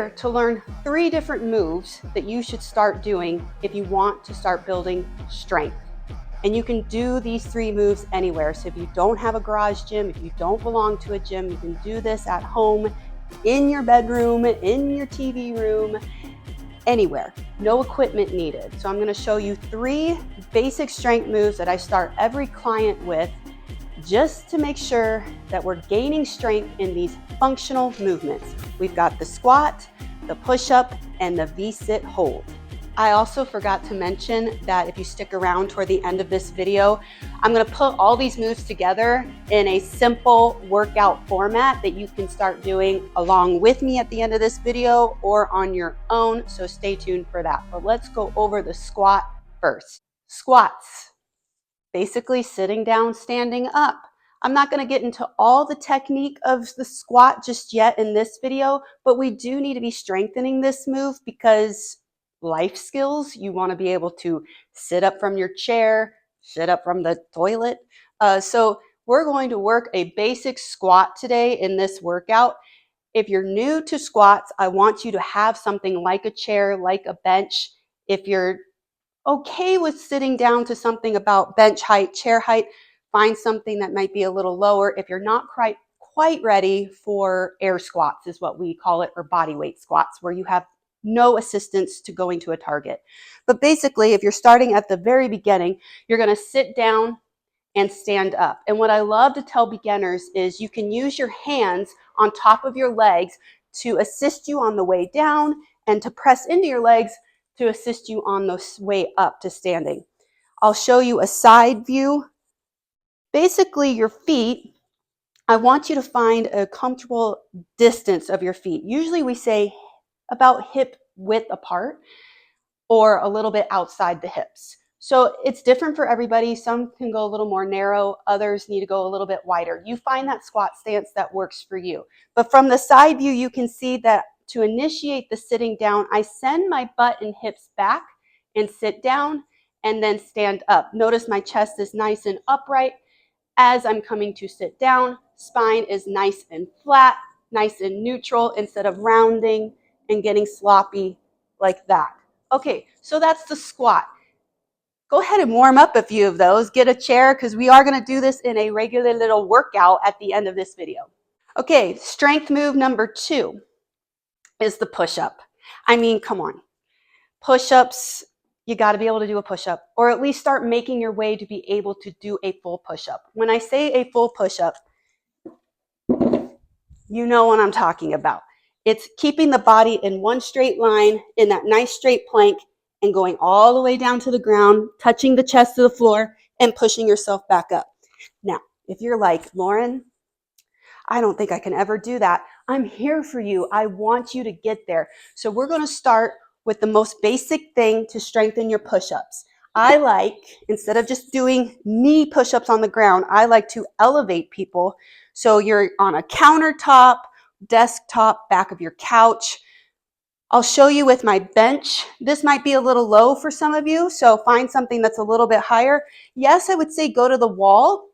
here to learn 3 different moves that you should start doing if you want to start building strength. And you can do these 3 moves anywhere. So if you don't have a garage gym, if you don't belong to a gym, you can do this at home, in your bedroom, in your TV room, anywhere. No equipment needed. So I'm going to show you 3 basic strength moves that I start every client with, just to make sure that we're gaining strength in these functional movements. We've got the squat, the push-up, and the V-sit hold. I also forgot to mention that if you stick around toward the end of this video, I'm going to put all these moves together in a simple workout format that you can start doing along with me at the end of this video or on your own, so stay tuned for that. But let's go over the squat first. Squats. Basically sitting down, standing up. I'm not going to get into all the technique of the squat just yet in this video, but we do need to be strengthening this move because life skills, you want to be able to sit up from your chair, sit up from the toilet. So we're going to work a basic squat today in this workout. If you're new to squats, I want you to have something like a chair, like a bench. If you're okay with sitting down to something about bench height, chair height, find something that might be a little lower. If you're not quite ready for air squats is what we call it, or body weight squats, where you have no assistance to going to a target. But basically, if you're starting at the very beginning, you're going to sit down and stand up. And what I love to tell beginners is you can use your hands on top of your legs to assist you on the way down and to press into your legs to assist you on the way up to standing. I'll show you a side view. Basically, your feet, I want you to find a comfortable distance of your feet. Usually we say about hip width apart or a little bit outside the hips. So it's different for everybody. Some can go a little more narrow, others need to go a little bit wider. You find that squat stance that works for you. But from the side view, you can see that to initiate the sitting down, I send my butt and hips back and sit down and then stand up. Notice my chest is nice and upright. As I'm coming to sit down, spine is nice and flat, nice and neutral instead of rounding and getting sloppy like that. Okay, so that's the squat. Go ahead and warm up a few of those. Get a chair because we are going to do this in a regular little workout at the end of this video. Okay, strength move number 2 is the push-up. I mean, come on. Push-ups, you got to be able to do a push-up, or at least start making your way to be able to do a full push-up. When I say a full push-up, you know what I'm talking about. It's keeping the body in one straight line in that nice straight plank and going all the way down to the ground, touching the chest to the floor and pushing yourself back up. Now, if you're like, Lauren, I don't think I can ever do that. I'm here for you. I want you to get there. So we're going to start with the most basic thing to strengthen your push-ups. I like, instead of just doing knee push-ups on the ground, I like to elevate people. So you're on a countertop, desktop, back of your couch. I'll show you with my bench. This might be a little low for some of you, so find something that's a little bit higher. Yes, I would say go to the wall.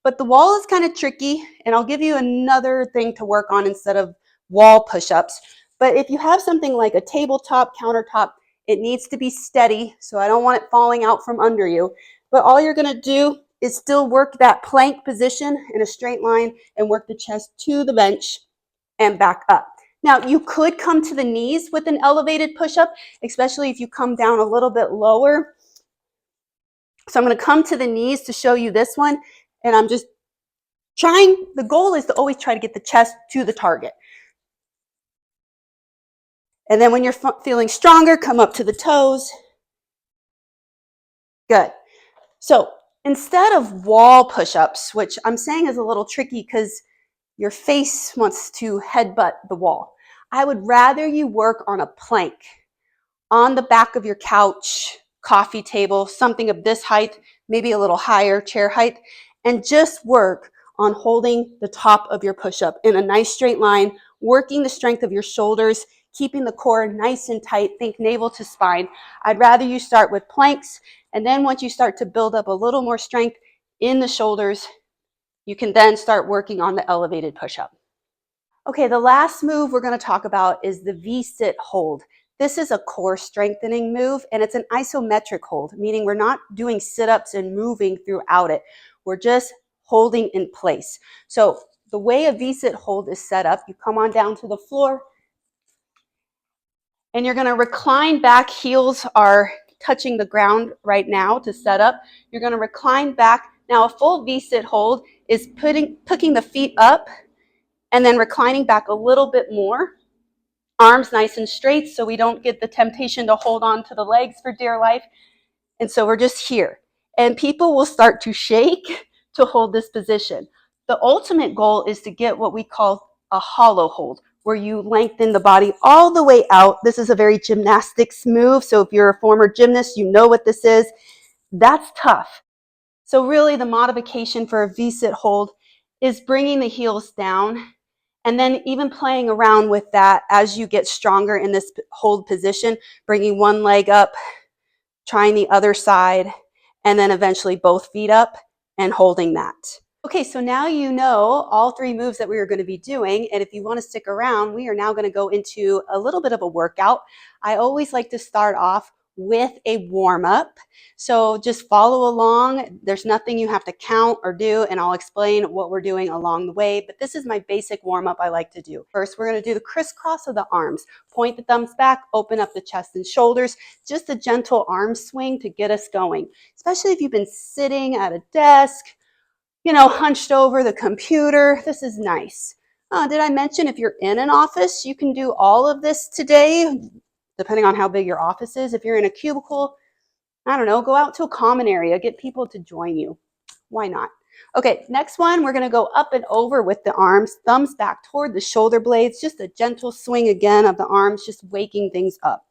But the wall is kind of tricky, and I'll give you another thing to work on instead of wall push-ups. But if you have something like a tabletop, countertop, it needs to be steady, so I don't want it falling out from under you. But all you're going to do is still work that plank position in a straight line and work the chest to the bench and back up. Now, you could come to the knees with an elevated push-up, especially if you come down a little bit lower. So I'm going to come to the knees to show you this one. And I'm just trying, the goal is to always try to get the chest to the target. And then when you're feeling stronger, come up to the toes. Good. So instead of wall push-ups, which I'm saying is a little tricky because your face wants to headbutt the wall, I would rather you work on a plank on the back of your couch, coffee table, something of this height, maybe a little higher chair height, and just work on holding the top of your push-up in a nice straight line, working the strength of your shoulders, keeping the core nice and tight, think navel to spine. I'd rather you start with planks, and then once you start to build up a little more strength in the shoulders, you can then start working on the elevated push-up. Okay, the last move we're going to talk about is the V-sit hold. This is a core strengthening move, and it's an isometric hold, meaning we're not doing sit-ups and moving throughout it. We're just holding in place. So the way a V-sit hold is set up, you come on down to the floor, and you're going to recline back. Heels are touching the ground right now to set up. You're going to recline back. Now, a full V-sit hold is picking the feet up and then reclining back a little bit more. Arms nice and straight so we don't get the temptation to hold on to the legs for dear life. And so we're just here. And people will start to shake to hold this position. The ultimate goal is to get what we call a hollow hold, where you lengthen the body all the way out. This is a very gymnastics move. So if you're a former gymnast, you know what this is. That's tough. So really the modification for a V-sit hold is bringing the heels down and then even playing around with that as you get stronger in this hold position, bringing one leg up, trying the other side, and then eventually both feet up and holding that. Okay, so now you know all three moves that we are going to be doing, and if you want to stick around, we are now going to go into a little bit of a workout. I always like to start off with a warm-up, so just follow along. There's nothing you have to count or do, and I'll explain what we're doing along the way, but this is my basic warm-up I like to do. First, we're going to do the crisscross of the arms. Point the thumbs back, open up the chest and shoulders, just a gentle arm swing to get us going, especially if you've been sitting at a desk, hunched over the computer. This is nice. Did I mention if you're in an office, you can do all of this today, depending on how big your office is. If you're in a cubicle, I don't know, go out to a common area, get people to join you. Why not? Okay, next one, we're gonna go up and over with the arms, thumbs back toward the shoulder blades, just a gentle swing again of the arms, just waking things up.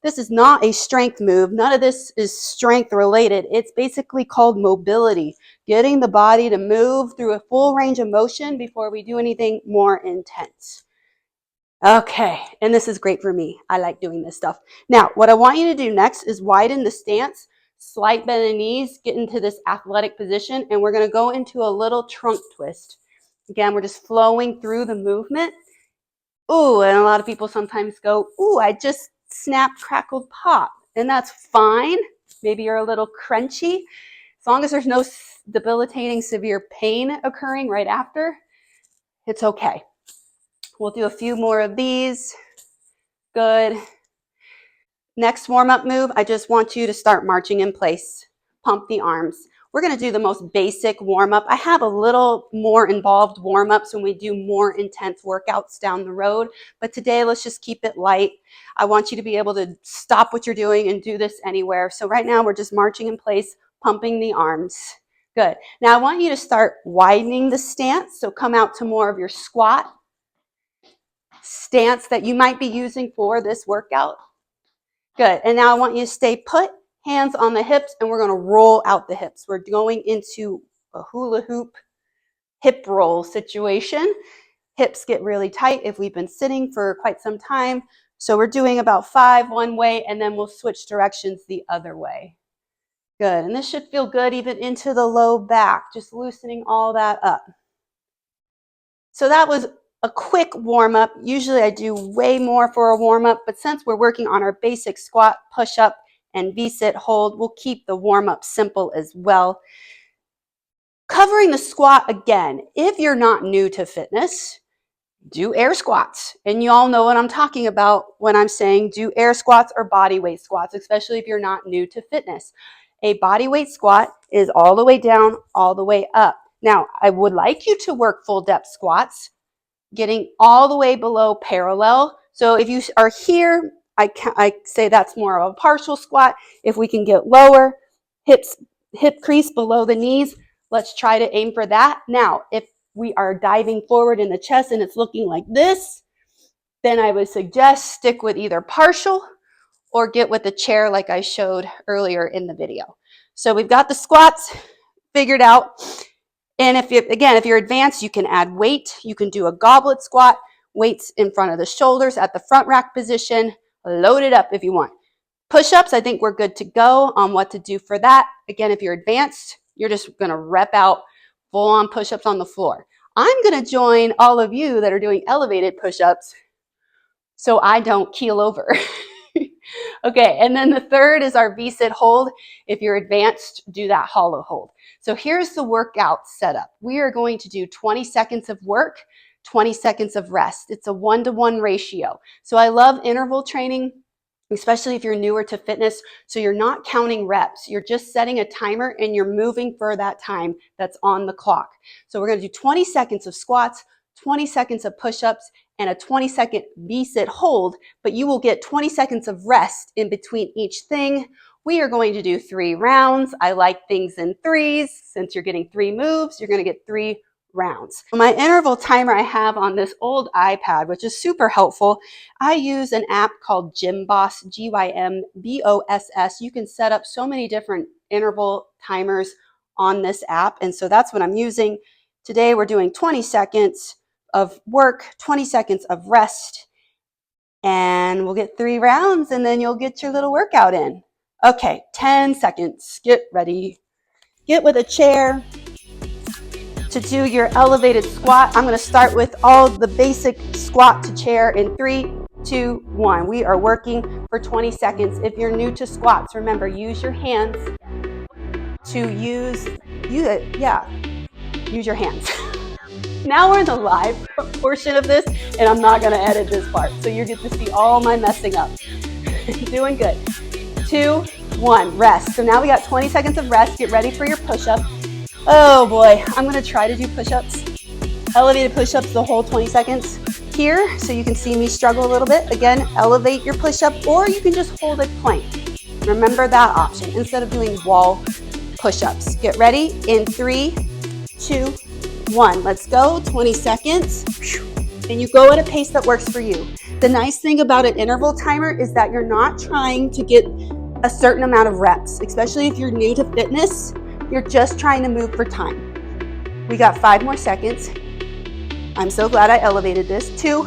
This is not a strength move. None of this is strength related. It's basically called mobility, getting the body to move through a full range of motion before we do anything more intense. Okay, and this is great for me. I like doing this stuff. Now, what I want you to do next is widen the stance, slight bend in the knees, get into this athletic position, and we're going to go into a little trunk twist. Again, we're just flowing through the movement. Ooh, and a lot of people sometimes go, ooh, I just snapped, crackled, pop. And that's fine. Maybe you're a little crunchy. As long as there's no debilitating severe pain occurring right after, it's okay. We'll do a few more of these. Good. Next warm-up move, I just want you to start marching in place. Pump the arms. We're going to do the most basic warm-up. I have a little more involved warm-ups when we do more intense workouts down the road, but today let's just keep it light. I want you to be able to stop what you're doing and do this anywhere. So right now we're just marching in place, pumping the arms. Good. Now I want you to start widening the stance, so come out to more of your squat stance that you might be using for this workout. Good. And now I want you to stay put, hands on the hips, and we're going to roll out the hips. We're going into a hula hoop hip roll situation. Hips get really tight if we've been sitting for quite some time. So we're doing about 5 one way, and then we'll switch directions the other way. Good. And this should feel good even into the low back, just loosening all that up. So that was a quick warm-up. Usually I do way more for a warm-up, but since we're working on our basic squat, push-up, and V-sit hold, we'll keep the warm-up simple as well. Covering the squat again, if you're not new to fitness, do air squats. And you all know what I'm talking about when I'm saying do air squats or body weight squats, especially if you're not new to fitness. A body weight squat is all the way down, all the way up. Now, I would like you to work full depth squats, getting all the way below parallel. So if you are here, I say that's more of a partial squat. If we can get lower, hip crease below the knees, let's try to aim for that. Now, if we are diving forward in the chest and it's looking like this, then I would suggest stick with either partial or get with the chair like I showed earlier in the video. So we've got the squats figured out. And if you're advanced, you can add weight. You can do a goblet squat, weights in front of the shoulders at the front rack position. Load it up if you want. Push-ups, I think we're good to go on what to do for that. Again, if you're advanced, you're just going to rep out full-on push-ups on the floor. I'm going to join all of you that are doing elevated push-ups so I don't keel over. Okay, and then the third is our V-sit hold. If you're advanced, do that hollow hold. So here's the workout setup. We are going to do 20 seconds of work, 20 seconds of rest. It's a 1-to-1 ratio. So I love interval training, especially if you're newer to fitness. So you're not counting reps. You're just setting a timer and you're moving for that time that's on the clock. So we're going to do 20 seconds of squats, 20 seconds of push-ups, and a 20-second V-sit hold, but you will get 20 seconds of rest in between each thing. We are going to do 3 rounds. I like things in threes. Since you're getting 3 moves, you're going to get 3 rounds. My interval timer I have on this old iPad, which is super helpful. I use an app called Gymboss, Gymboss. You can set up so many different interval timers on this app, and so that's what I'm using. Today we're doing 20 seconds of work, 20 seconds of rest, and we'll get 3 rounds and then you'll get your little workout in. Okay, 10 seconds. Get ready. Get with a chair to do your elevated squat. I'm going to start with all the basic squat to chair in 3, 2, 1. We are working for 20 seconds. If you're new to squats, remember, use your hands to use your hands. Now we're in the live portion of this, and I'm not going to edit this part, so you get to see all my messing up. Doing good. 2, 1, rest. So now we got 20 seconds of rest. Get ready for your push-up. Oh boy, I'm going to try to do push-ups, elevated push-ups the whole 20 seconds here, so you can see me struggle a little bit. Again, elevate your push-up, or you can just hold it plank. Remember that option instead of doing wall push-ups. Get ready in 3, 2, 1. Let's go. 20 seconds. And you go at a pace that works for you. The nice thing about an interval timer is that you're not trying to get a certain amount of reps, especially if you're new to fitness. You're just trying to move for time. We got 5 more seconds. I'm so glad I elevated this. 2,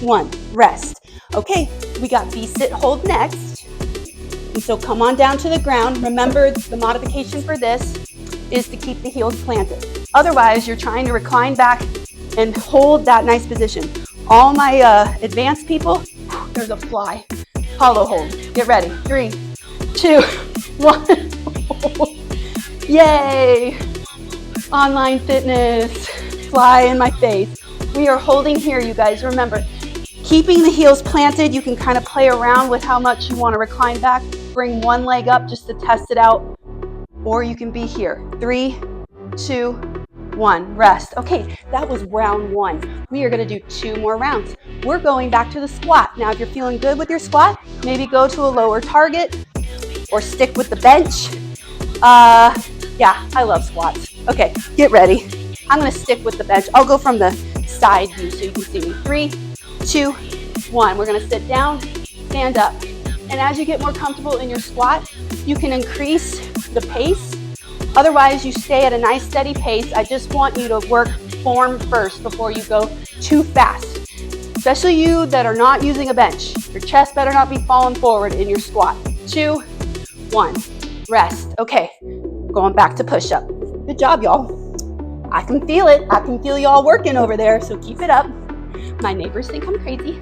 1, rest. Okay, we got V-sit hold next. And so come on down to the ground. Remember, the modification for this is to keep the heels planted. Otherwise, you're trying to recline back and hold that nice position. All my advanced people, there's a fly. Hollow hold. Get ready. 3, 2, 1. Yay! Online fitness. Fly in my face. We are holding here, you guys. Remember, keeping the heels planted, you can kind of play around with how much you want to recline back. Bring one leg up just to test it out. Or you can be here. 3, 2, 1, rest. Okay, that was round 1. We are going to do 2 more rounds. We're going back to the squat. Now, if you're feeling good with your squat, maybe go to a lower target or stick with the bench. Yeah, I love squats. Okay, get ready. I'm going to stick with the bench. I'll go from the side view so you can see me. 3, 2, 1. We're going to sit down, stand up. And as you get more comfortable in your squat, you can increase the pace. Otherwise, you stay at a nice steady pace. I just want you to work form first before you go too fast. Especially you that are not using a bench. Your chest better not be falling forward in your squat. 2, 1, rest. Okay, going back to push-up. Good job, y'all. I can feel it. I can feel y'all working over there, so keep it up. My neighbors think I'm crazy.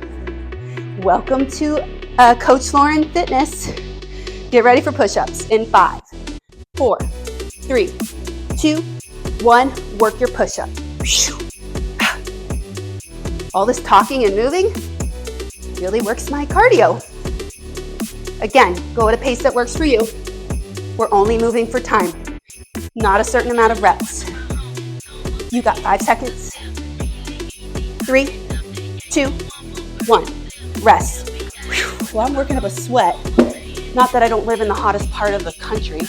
Welcome to Coach Lauren Fitness. Get ready for push-ups in 5, 4, 3, 2, 1. Work your push-up. All this talking and moving really works my cardio. Again, go at a pace that works for you. We're only moving for time, not a certain amount of reps. You got 5 seconds. 3, 2, 1. Rest. Well, I'm working up a sweat. Not that I don't live in the hottest part of the country.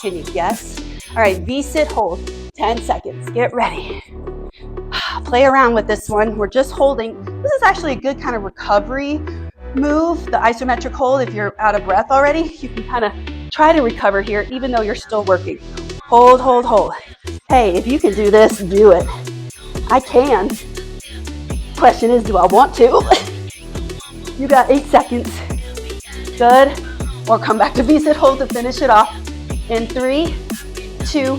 Can you guess? All right, V-sit hold. 10 seconds. Get ready. Play around with this one. We're just holding. This is actually a good kind of recovery move, the isometric hold. If you're out of breath already, you can kind of try to recover here, even though you're still working. Hold, hold, hold. Hey, if you can do this, do it. I can. Question is, do I want to? You got 8 seconds. Good. Or come back to V-sit hold to finish it off. In 3, 2,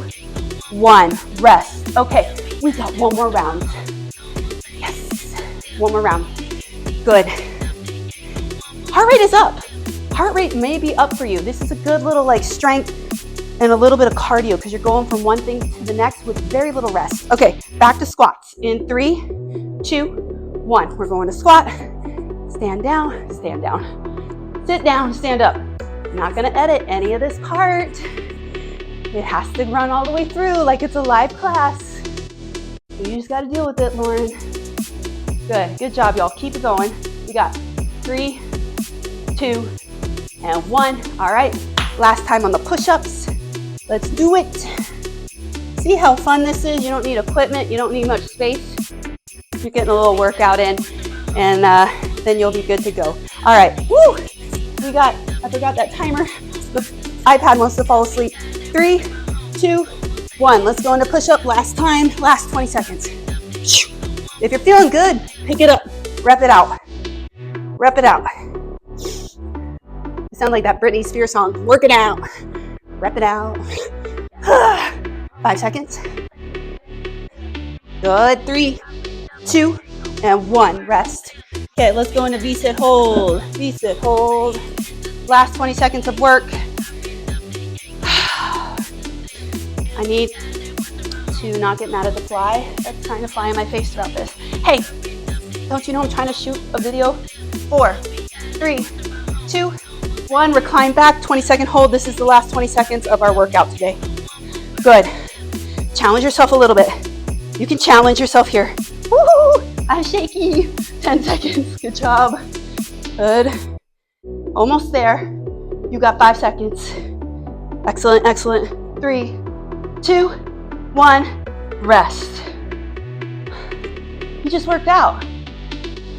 1. Rest. Okay, We got one more round. Yes, one more round. Good. Heart rate is up. Heart rate may be up for you. This is a good little like strength and a little bit of cardio because you're going from one thing to the next with very little rest. Okay, back to squats. In 3, 2, 1. We're going to squat. Stand down, sit down, stand up. I'm not gonna edit any of this part. It has to run all the way through like it's a live class. You just gotta deal with it, Lauren. Good job, y'all. Keep it going. We got 3, 2, and 1. All right, last time on the push-ups. Let's do it. See how fun this is? You don't need equipment. You don't need much space. You're getting a little workout in, and then you'll be good to go. All right, woo! I forgot that timer. The iPad wants to fall asleep. 3, 2, 1. Let's go into push-up. Last time, last 20 seconds. If you're feeling good, pick it up. Rep it out. Rep it out. You sound like that Britney Spears song. Work it out. Rep it out. 5 seconds. Good. 3, 2, and 1. Rest. Okay, let's go into V-sit hold. V-sit hold. Last 20 seconds of work. I need to not get mad at the fly that's trying to fly in my face throughout this. Hey, don't you know I'm trying to shoot a video? 4, 3, 2, 1. Recline back. 20-second hold. This is the last 20 seconds of our workout today. Good. Challenge yourself a little bit. You can challenge yourself here. Woo! I'm shaky. 10 seconds. Good job. Good. Almost there. You got 5 seconds. Excellent, excellent. 3, 2, 1. Rest. You just worked out.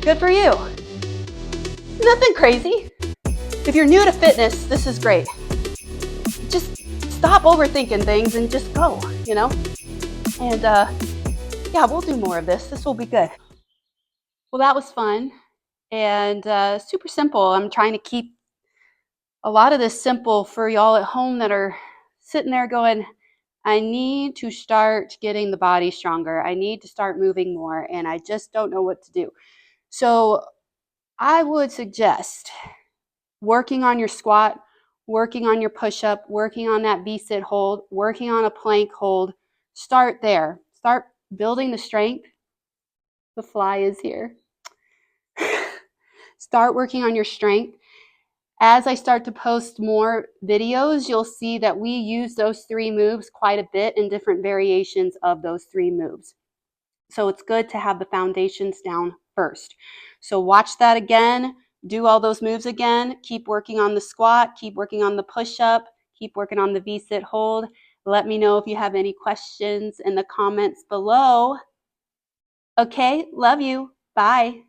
Good for you. Nothing crazy. If you're new to fitness, this is great. Just stop overthinking things and just go, you know? And yeah, we'll do more of this. This will be good. Well, that was fun and super simple. I'm trying to keep a lot of this simple for y'all at home that are sitting there going, I need to start getting the body stronger. I need to start moving more, and I just don't know what to do. So I would suggest working on your squat, working on your push-up, working on that V-sit hold, working on a plank hold. Start there. Start building the strength. The fly is here. Start working on your strength. As I start to post more videos, you'll see that we use those 3 moves quite a bit in different variations of those 3 moves. So it's good to have the foundations down first. So watch that again, do all those moves again, keep working on the squat, keep working on the push-up, keep working on the V-sit hold. Let me know if you have any questions in the comments below. Okay, love you. Bye.